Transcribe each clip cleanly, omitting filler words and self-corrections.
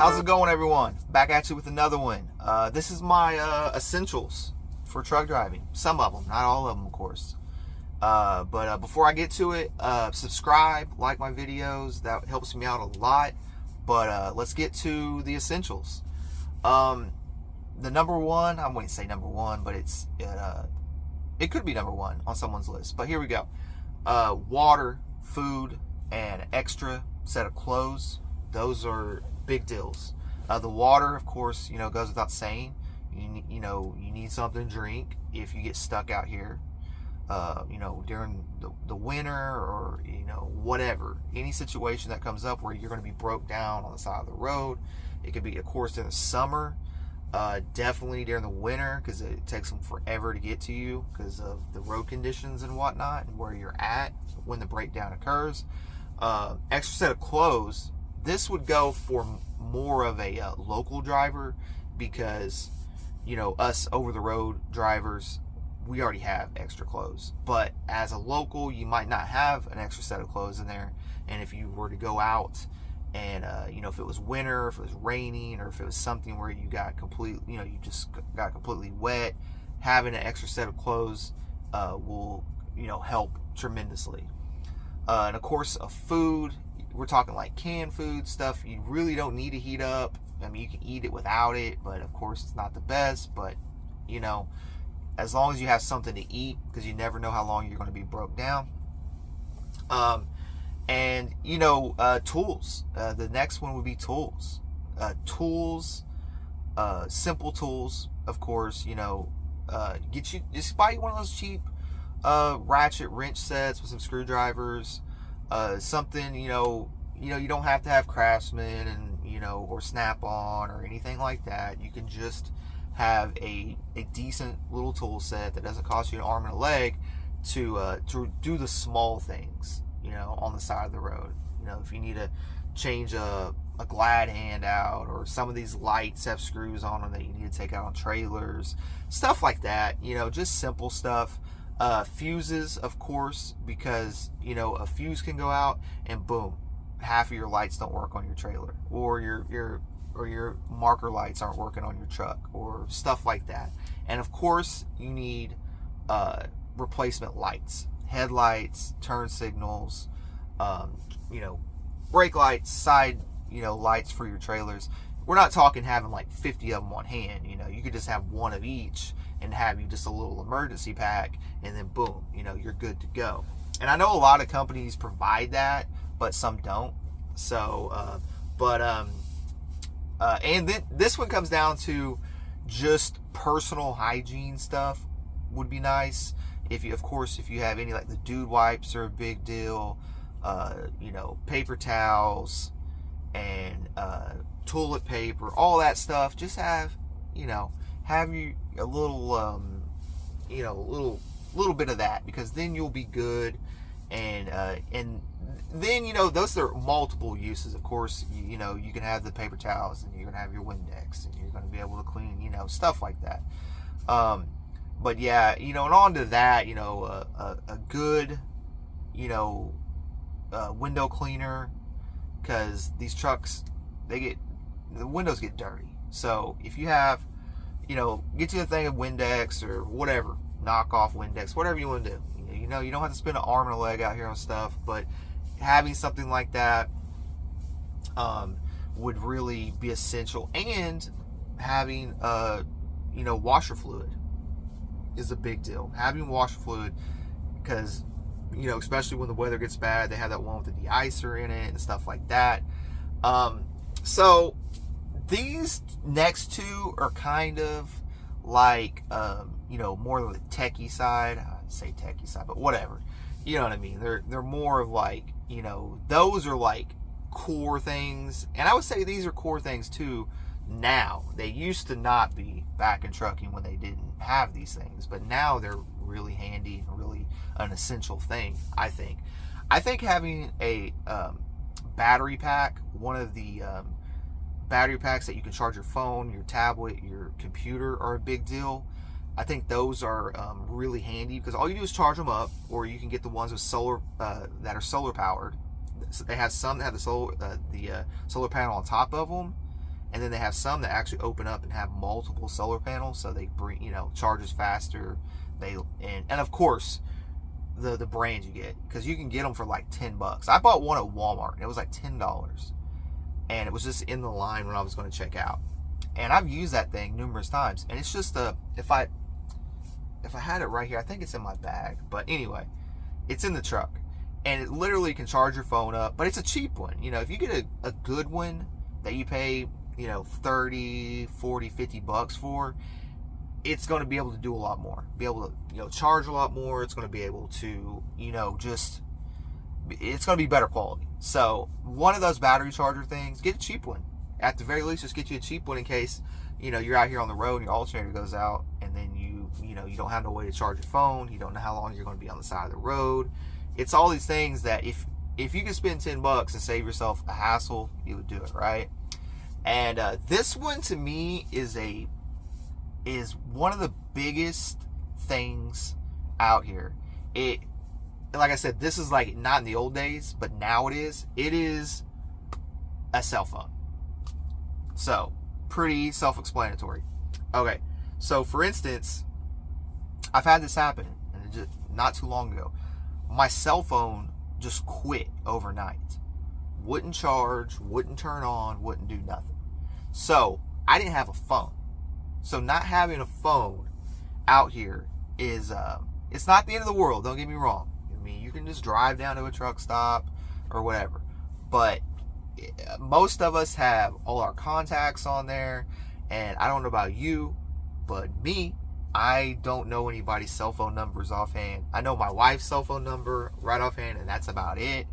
How's it going, everyone? Back at you with another one. This is my essentials for truck driving. Some of them, not all of them, of course. But before I get to it, subscribe, like my videos. That helps me out a lot. But let's get to the essentials. The number one, I wouldn't say number one, but it could be number one on someone's list. But here we go. Water, food, and an extra set of clothes. Those are big deals. The water, of course, goes without saying. You need something to drink if you get stuck out here. During the winter or whatever, any situation that comes up where you're going to be broke down on the side of the road. It could be, of course, during the summer. Definitely during the winter, because it takes them forever to get to you because of the road conditions and whatnot, and where you're at when the breakdown occurs. Extra set of clothes. This would go for more of a local driver, because us over the road drivers, we already have extra clothes. But as a local, you might not have an extra set of clothes in there. And if you were to go out and if it was winter, if it was raining, or if it was something where you got you just got completely wet, having an extra set of clothes will help tremendously. And of course, food. We're talking like canned food stuff you really don't need to heat up. I mean, you can eat it without it, but of course it's not the best. But as long as you have something to eat, because you never know how long you're going to be broke down. Tools. The next one would be tools. Simple tools, of course. Just buy one of those cheap ratchet wrench sets with some screwdrivers. Something you don't have to have Craftsman and or Snap-on or anything like that. You can just have a decent little tool set that doesn't cost you an arm and a leg to do the small things on the side of the road. If you need to change a glad hand out, or some of these lights have screws on them that you need to take out on trailers, stuff like that. Just simple stuff. Fuses, of course, because a fuse can go out and boom, half of your lights don't work on your trailer, or your marker lights aren't working on your truck, or stuff like that. And of course, you need replacement lights, headlights, turn signals, brake lights, side lights for your trailers. We're not talking having like 50 of them on hand. You could just have one of each and have you just a little emergency pack, and then boom, you're good to go. And I know a lot of companies provide that, but some don't. So and then this one comes down to just personal hygiene stuff would be nice. If you have any, like the dude wipes are a big deal. Paper towels and toilet paper, all that stuff. Just have you a little little bit of that, because then you'll be good. And then those are multiple uses. Of course, you can have the paper towels, and you're gonna have your Windex, and you're gonna be able to clean stuff like that. But yeah, and on to that, a good window cleaner, because these trucks, the windows get dirty. So if you have get you a thing of Windex or whatever, knockoff Windex, whatever you want to do. You don't have to spend an arm and a leg out here on stuff, but having something like that would really be essential. And having washer fluid is a big deal. Having washer fluid, because especially when the weather gets bad, they have that one with the de-icer in it and stuff like that. So these next two are kind of like more of the techie side. I'd say techie side, but whatever. You know what I mean? They're more of like, those are like core things. And I would say these are core things too now. They used to not be back in trucking when they didn't have these things, but now they're really handy and really an essential thing, I think. I think having a battery pack, one of the battery packs that you can charge your phone, your tablet, your computer, are a big deal. I think those are really handy, because all you do is charge them up, or you can get the ones with solar that are solar powered. They have some that have the solar panel on top of them, And then they have some that actually open up and have multiple solar panels, so they bring, charges faster. And of course, the brands you get, because you can get them for like $10. I bought one at Walmart. It was like $10, and it was just in the line when I was going to check out. And I've used that thing numerous times, and it's just if I had it right here, I think it's in my bag, but anyway, it's in the truck, and it literally can charge your phone up. But it's a cheap one. If you get a good one that you pay, $30, $40, $50 for, it's going to be able to do a lot more, be able to, charge a lot more. It's going to be able to, it's going to be better quality. So one of those battery charger things, get a cheap one. At the very least, just get you a cheap one in case, you're out here on the road and your alternator goes out, and then you don't have no way to charge your phone. You don't know how long you're going to be on the side of the road. It's all these things that if you could spend $10 and save yourself a hassle, you would do it, right? And this one to me is one of the biggest things out here. Like I said, this is like not in the old days, but now it is. It is a cell phone. So, pretty self-explanatory. Okay, so for instance, I've had this happen, and just not too long ago. My cell phone just quit overnight. Wouldn't charge, wouldn't turn on, wouldn't do nothing. So, I didn't have a phone. So, not having a phone out here is, it's not the end of the world, don't get me wrong. I mean, you can just drive down to a truck stop or whatever. But most of us have all our contacts on there, and I don't know about you, but me, I don't know anybody's cell phone numbers offhand. I know my wife's cell phone number right offhand, and that's about it.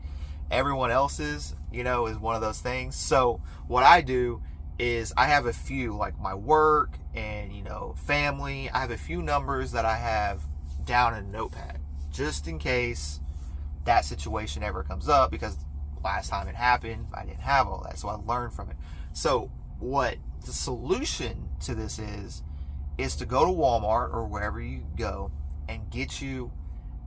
Everyone else's, is one of those things. So what I do is I have a few, like my work and, family. I have a few numbers that I have down in a notepad, just in case that situation ever comes up, because last time it happened, I didn't have all that, so I learned from it. So what the solution to this is to go to Walmart or wherever you go and get you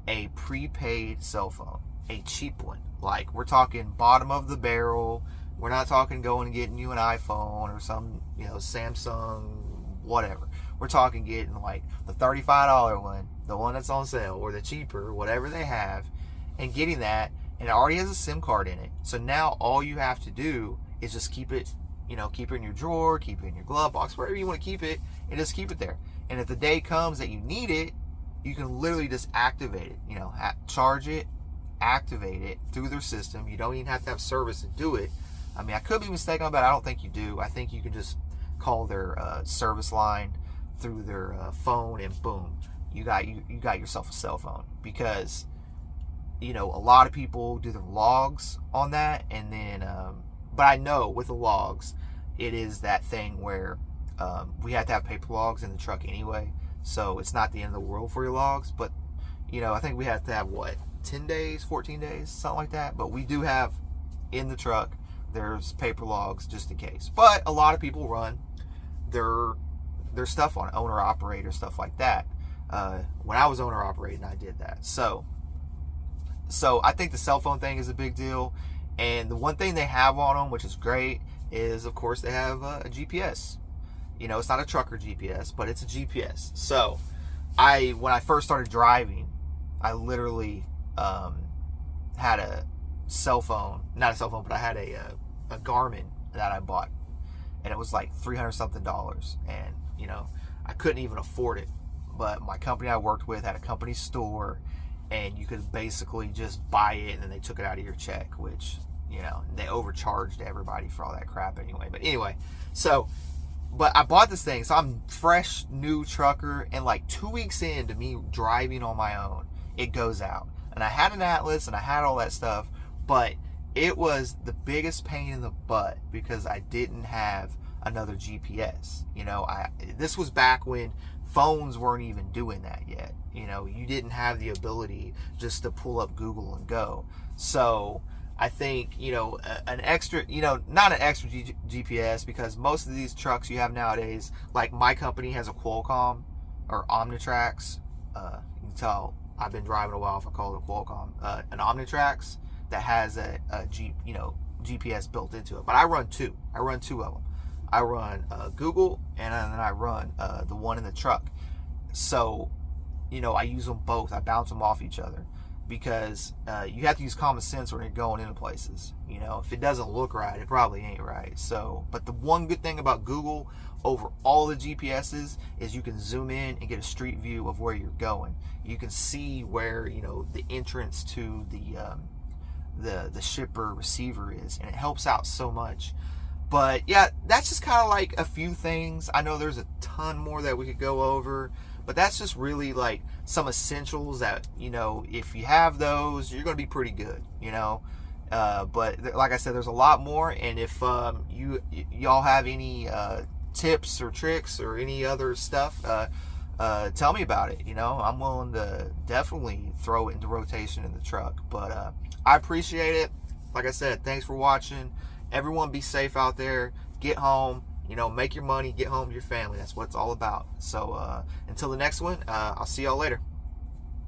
a prepaid cell phone, a cheap one. Like, we're talking bottom of the barrel. We're not talking going and getting you an iPhone or some, Samsung, whatever. We're talking getting like the $35 one, the one that's on sale, or the cheaper, whatever they have, and getting that. And it already has a SIM card in it. So now all you have to do is just keep it, keep it in your drawer, keep it in your glove box, wherever you want to keep it, and just keep it there. And if the day comes that you need it, you can literally just activate it, charge it, activate it through their system. You don't even have to have service to do it. I mean, I could be mistaken, but I don't think you do. I think you can just call their service line through their phone, and boom, you got yourself a cell phone. Because a lot of people do their logs on that, and then but I know with the logs, it is that thing where we have to have paper logs in the truck anyway, so it's not the end of the world for your logs. But I think we have to have 10 days, 14 days, something like that. But we do have in the truck, there's paper logs just in case. But a lot of people run their stuff on owner operator, stuff like that. When I was owner operating, I did that. So I think the cell phone thing is a big deal. And the one thing they have on them, which is great, is of course they have a GPS. It's not a trucker GPS, but it's a GPS. So when I first started driving, I literally had a cell phone, not a cell phone, but I had a Garmin that I bought, and it was like $300 something, and I couldn't even afford it. But my company I worked with had a company store, and you could basically just buy it, and then they took it out of your check, which, they overcharged everybody for all that crap anyway. But anyway, but I bought this thing, so I'm fresh, new trucker, and like 2 weeks into me driving on my own, it goes out. And I had an Atlas, and I had all that stuff, but it was the biggest pain in the butt because I didn't have another GPS. This was back when phones weren't even doing that yet. You didn't have the ability just to pull up Google and go. So I think, an extra, not an extra GPS, because most of these trucks you have nowadays, like my company has a Qualcomm or Omnitracs. You can tell I've been driving a while if I call it a Qualcomm. An Omnitracs that has a GPS built into it. But I run two of them. I run Google, and then I run the one in the truck. So, you know, I use them both. I bounce them off each other, because you have to use common sense when you're going into places. You know, if it doesn't look right, it probably ain't right. So, but the one good thing about Google over all the GPSs is you can zoom in and get a street view of where you're going. You can see where, you know, the entrance to the shipper receiver is, and it helps out so much. But yeah, that's just kind of like a few things. I know there's a ton more that we could go over, but that's just really like some essentials that, you know, if you have those, you're going to be pretty good, you know. But like I said, there's a lot more, and if y'all have any tips or tricks or any other stuff, tell me about it. You know, I'm willing to definitely throw it into rotation in the truck. But I appreciate it. Like I said, thanks for watching. Everyone be safe out there. Get home. You know, make your money. Get home to your family. That's what it's all about. So until the next one, I'll see y'all later.